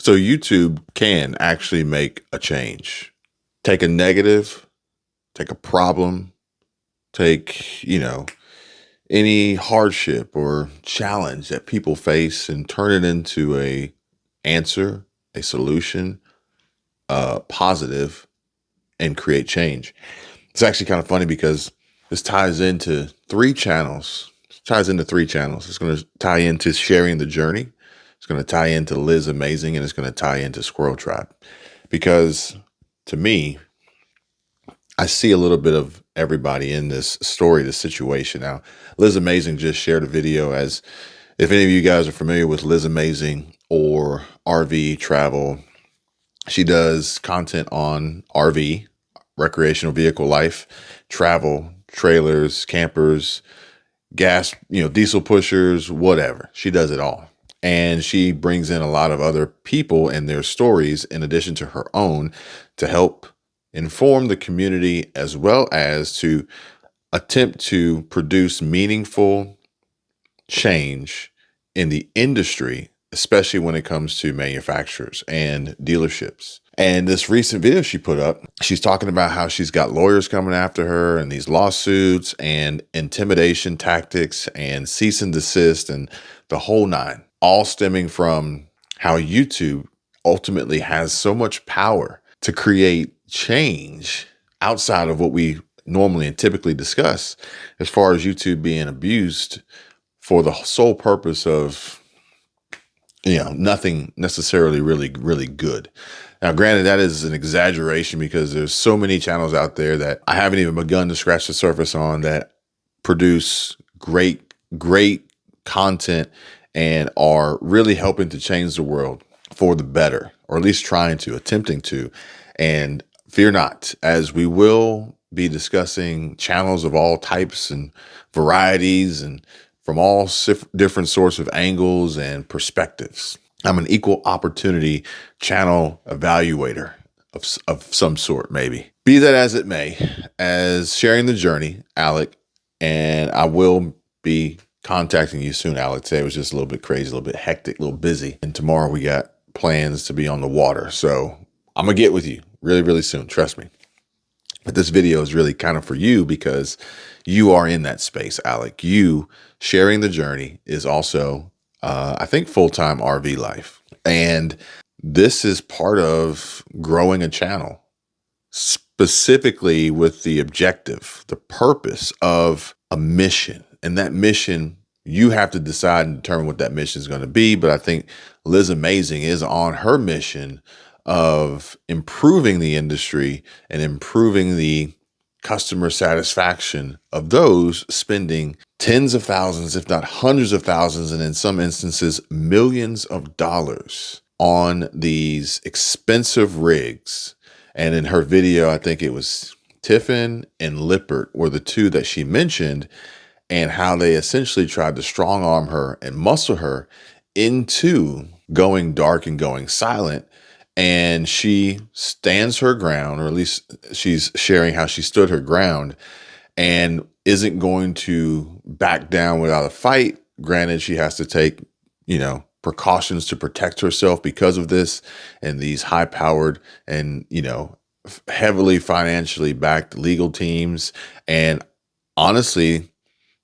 So YouTube can actually make a change. Take a negative, take a problem, take, any hardship or challenge that people face and turn it into a answer, a solution, positive, and create change. It's actually kind of funny because this ties into three channels. It's going to tie into sharing the journey. It's going to tie into Liz Amazing, and it's going to tie into Squirrel Tribe. Because to me, I see a little bit of everybody in this story, this situation. Now, Liz Amazing just shared a video. As if any of you guys are familiar with Liz Amazing or RV travel, she does content on RV, recreational vehicle life, travel, trailers, campers, gas, diesel pushers, whatever. She does it all. And she brings in a lot of other people and their stories in addition to her own to help inform the community, as well as to attempt to produce meaningful change in the industry, especially when it comes to manufacturers and dealerships. And this recent video she put up, she's talking about how she's got lawyers coming after her and these lawsuits and intimidation tactics and cease and desist and the whole nine, all stemming from how YouTube ultimately has so much power to create change outside of what we normally and typically discuss, as far as YouTube being abused for the sole purpose of, nothing necessarily really good. Now, granted, that is an exaggeration because there's so many channels out there that I haven't even begun to scratch the surface on that produce great content and are really helping to change the world for the better, or at least attempting to. And fear not, as we will be discussing channels of all types and varieties and from all different sorts of angles and perspectives. I'm an equal opportunity channel evaluator of some sort, maybe. Be that as it may, as sharing the journey, Alec, and I will be contacting you soon, Alec. Today was just a little bit crazy, a little bit hectic, a little busy. And tomorrow we got plans to be on the water. So I'm going to get with you really soon. Trust me. But this video is really kind of for you because you are in that space, Alec. You sharing the journey is also, I think, full-time RV life. And this is part of growing a channel, specifically with the objective, the purpose of a mission. And that mission, you have to decide and determine what that mission is going to be. But I think Liz Amazing is on her mission of improving the industry and improving the customer satisfaction of those spending tens of thousands, if not hundreds of thousands, and in some instances, millions of dollars on these expensive rigs. And in her video, I think it was Tiffin and Lippert were the two that she mentioned, and how they essentially tried to strong arm her and muscle her into going dark and going silent. And she stands her ground, or at least she's sharing how she stood her ground and isn't going to back down without a fight. Granted, she has to take, precautions to protect herself because of this, and these high-powered and, heavily financially backed legal teams. And honestly,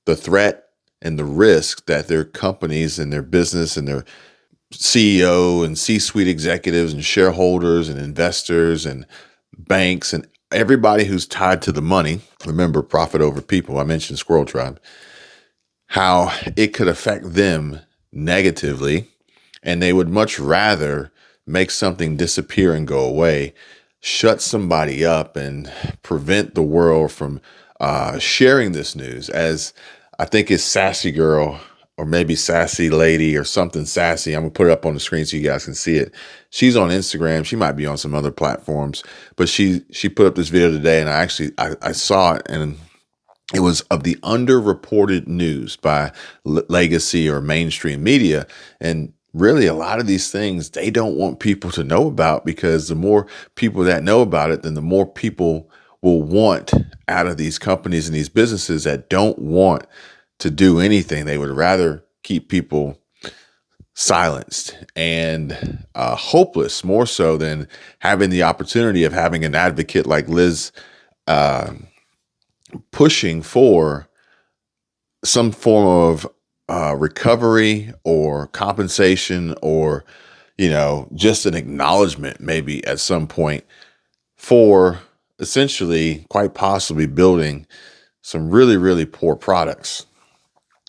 the threat and the risk that their companies and their business and their CEO and C-suite executives and shareholders and investors and banks and everybody who's tied to the money, remember, profit over people, I mentioned Squirrel Tribe, how it could affect them negatively, and they would much rather make something disappear and go away, shut somebody up and prevent the world from sharing this news. As I think it's Sassy Girl, or maybe Sassy Lady, or something sassy. I'm gonna put it up on the screen so you guys can see it. She's on Instagram. She might be on some other platforms, but she put up this video today, and I saw it, and it was of the underreported news by legacy or mainstream media. And really, a lot of these things they don't want people to know about, because the more people that know about it, then the more people will want out of these companies and these businesses that don't want to do anything. They would rather keep people silenced and hopeless, more so than having the opportunity of having an advocate like Liz pushing for some form of recovery or compensation, or, just an acknowledgement maybe at some point for essentially quite possibly building some really, really poor products.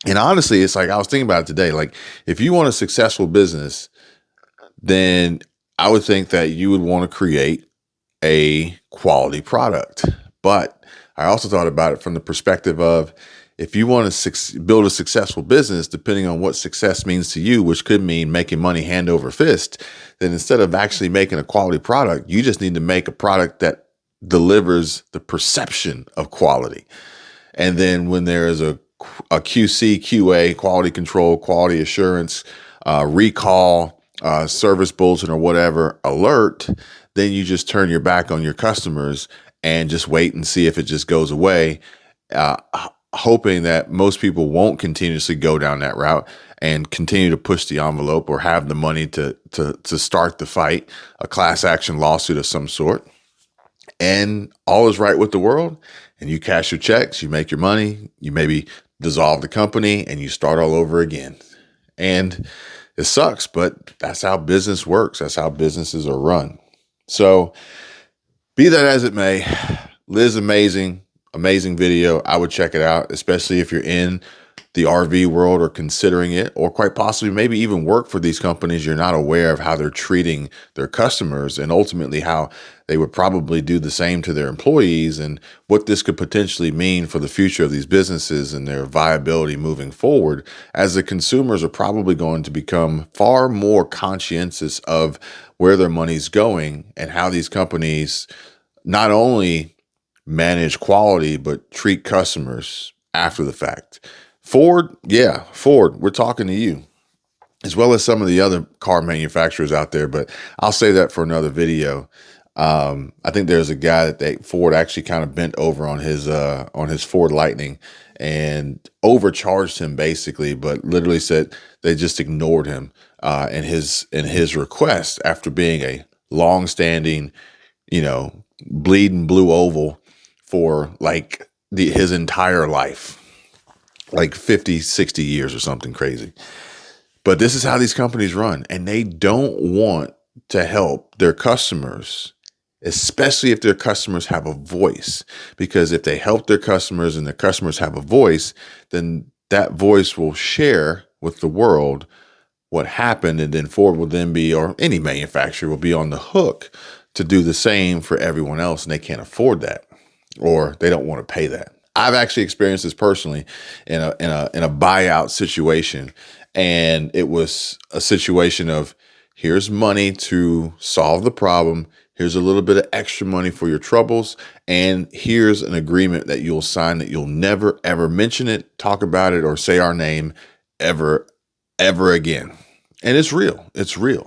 And honestly, it's like, I was thinking about it today. Like, if you want a successful business, then I would think that you would want to create a quality product. But I also thought about it from the perspective of, if you want to build a successful business, depending on what success means to you, which could mean making money hand over fist, then instead of actually making a quality product, you just need to make a product that delivers the perception of quality. And then when there is a QC, QA, quality control, quality assurance, recall, service bulletin or whatever alert, then you just turn your back on your customers and just wait and see if it just goes away, hoping that most people won't continuously go down that route and continue to push the envelope or have the money to start the fight, a class action lawsuit of some sort. And all is right with the world, and you cash your checks, you make your money, you maybe dissolve the company, and you start all over again. And it sucks, but that's how business works. That's how businesses are run. So be that as it may, Liz, amazing video. I would check it out, especially if you're in the RV world or considering it, or quite possibly maybe even work for these companies. You're not aware of how they're treating their customers, and ultimately how they would probably do the same to their employees, and what this could potentially mean for the future of these businesses and their viability moving forward, as the consumers are probably going to become far more conscientious of where their money's going and how these companies not only manage quality, but treat customers after the fact. Ford, we're talking to you, as well as some of the other car manufacturers out there, but I'll say that for another video. I think there's a guy that Ford actually kind of bent over on his Ford Lightning and overcharged him basically, but literally said they just ignored him in his request after being a long-standing, bleeding blue oval for like his entire life, like 50, 60 years or something crazy. But this is how these companies run, and they don't want to help their customers, especially if their customers have a voice. Because if they help their customers and their customers have a voice, then that voice will share with the world what happened, and then Ford will then be, or any manufacturer will be on the hook to do the same for everyone else, and they can't afford that, or they don't want to pay that. I've actually experienced this personally in a buyout situation, and it was a situation of, here's money to solve the problem, here's a little bit of extra money for your troubles, and here's an agreement that you'll sign that you'll never ever mention it, talk about it, or say our name ever again. And it's real. It's real.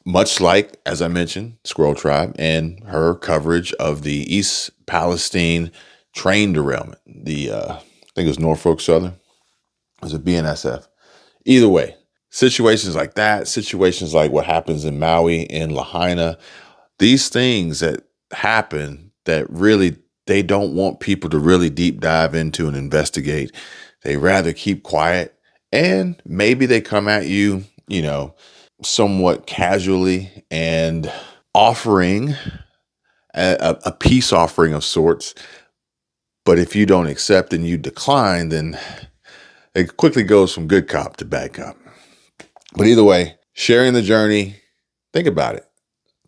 Much like, as I mentioned, Squirrel Tribe and her coverage of the East Palestine train derailment. I think it was Norfolk Southern. Was it BNSF? Either way, situations like that, situations like what happens in Maui, in Lahaina, these things that happen that really they don't want people to really deep dive into and investigate. They rather keep quiet, and maybe they come at you, somewhat casually and offering a peace offering of sorts. But if you don't accept and you decline, then it quickly goes from good cop to bad cop. But either way, sharing the journey, think about it.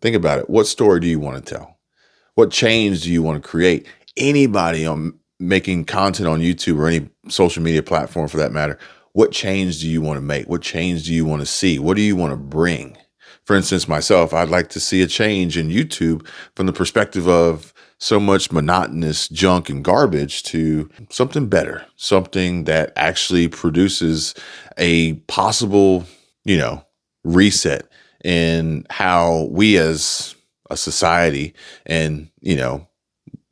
Think about it. What story do you want to tell? What change do you want to create? Anybody on making content on YouTube or any social media platform for that matter, what change do you want to make? What change do you want to see? What do you want to bring? For instance, myself, I'd like to see a change in YouTube from the perspective of so much monotonous junk and garbage to something better, something that actually produces a possible, reset in how we as a society and,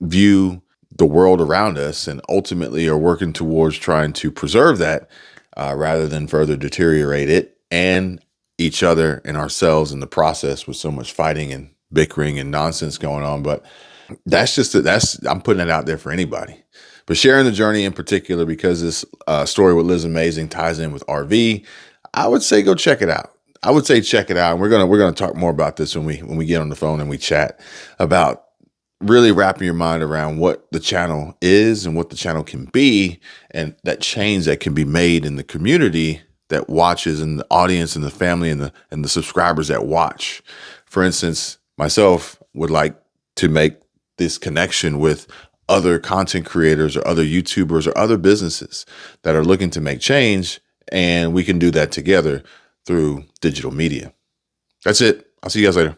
view the world around us, and ultimately are working towards trying to preserve that rather than further deteriorate it and each other and ourselves in the process with so much fighting and bickering and nonsense going on. But I'm putting it out there for anybody. But sharing the journey in particular, because this story with Liz Amazing ties in with RV, I would say go check it out. I would say check it out. And we're gonna talk more about this when we get on the phone and we chat about really wrapping your mind around what the channel is and what the channel can be, and that change that can be made in the community that watches, and the audience and the family and the subscribers that watch. For instance, myself would like to make this connection with other content creators or other YouTubers or other businesses that are looking to make change, and we can do that together through digital media. That's it. I'll see you guys later.